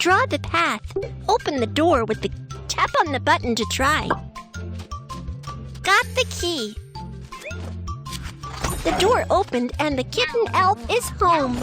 Draw the path. Open the door with the tap on the button to try. Got the key. The door opened and the kitten elf is home.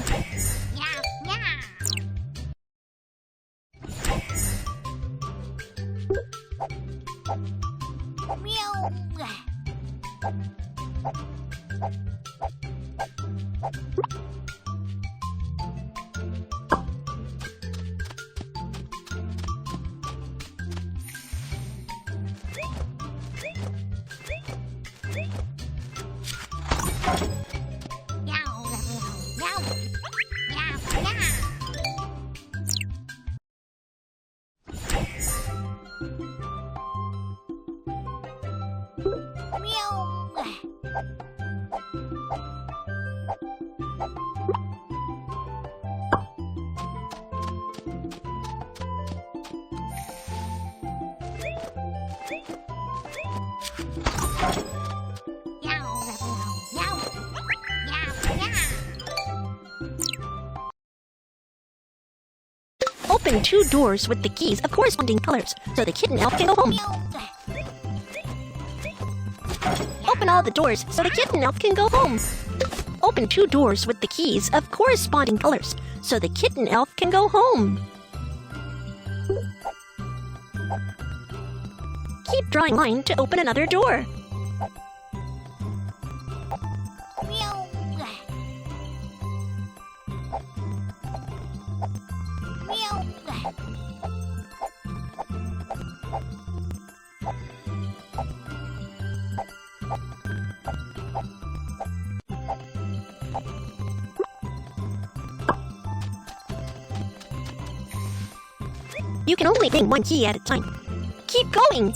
Open 2 doors with the keys of corresponding colors so the kitten elf can go home. Open all the doors so the kitten elf can go home. Open 2 doors with the keys of corresponding colors so the kitten elf can go home. Keep drawing line to open another door. You can only bring 1 key at a time. Keep going!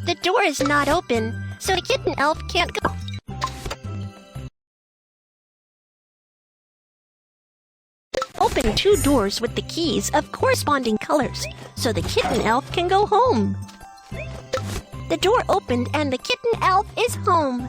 The door is not open, so the kitten elf can't go. Open 2 doors with the keys of corresponding colors, so the kitten elf can go home. The door opened and the kitten elf is home.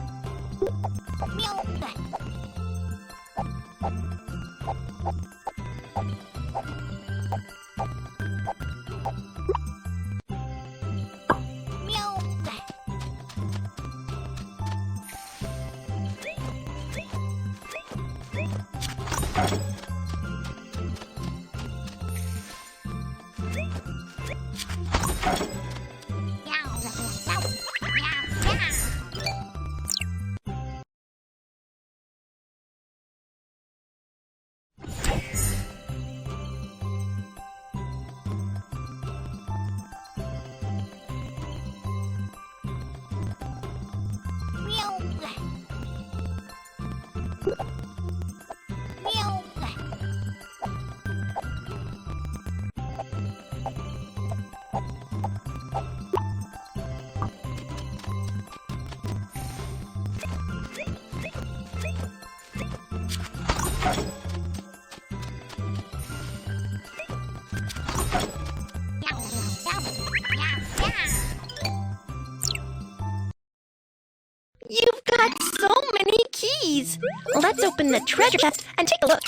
You've got so many keys! Let's open the treasure chest and take a look.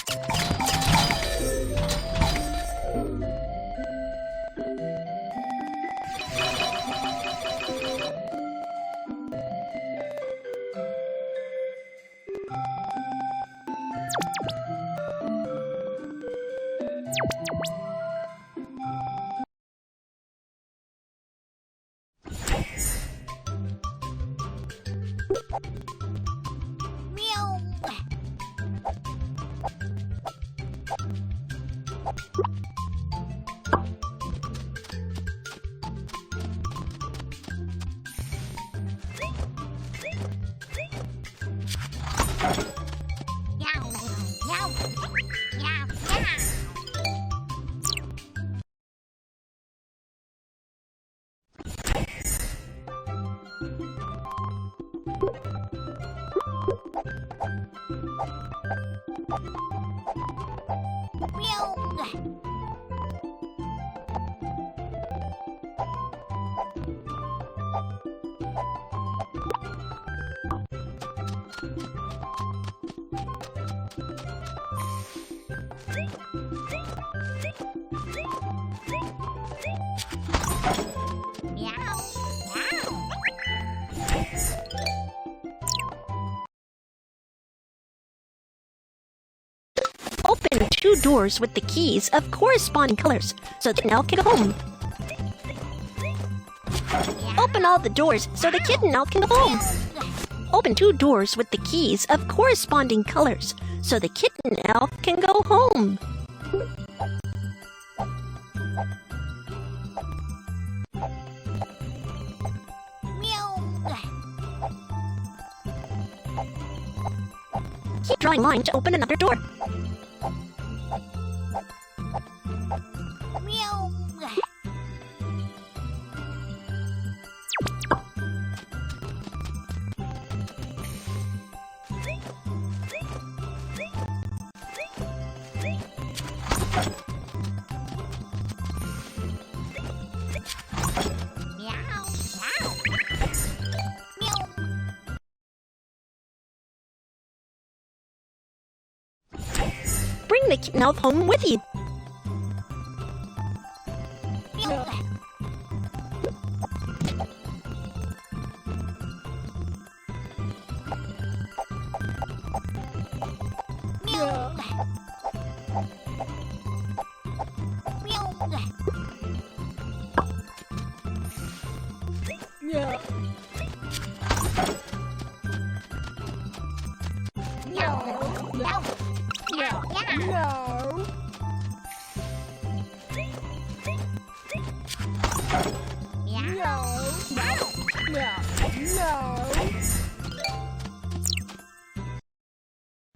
Open 2 doors with the keys of corresponding colors so the elf can go home. Open all the doors so the kitten elf can go home. Open 2 doors with the keys of corresponding colors so the kitten elf can go home. Keep drawing line to open another door. Bring the kitten elf home with you.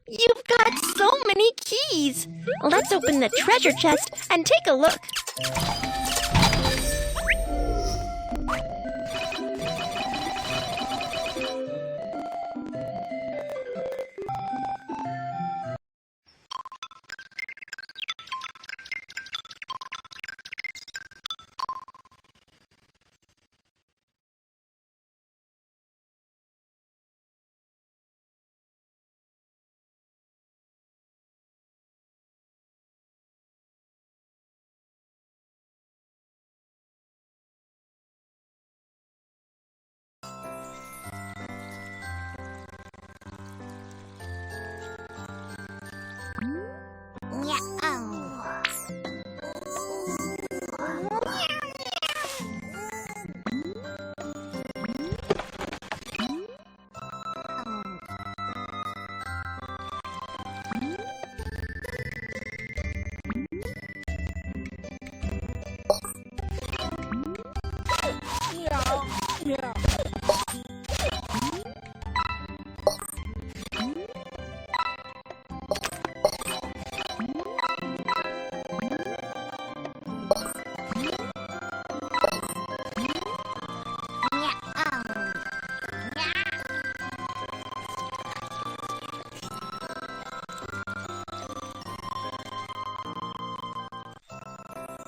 You've got so many keys. Let's open the treasure chest and take a look.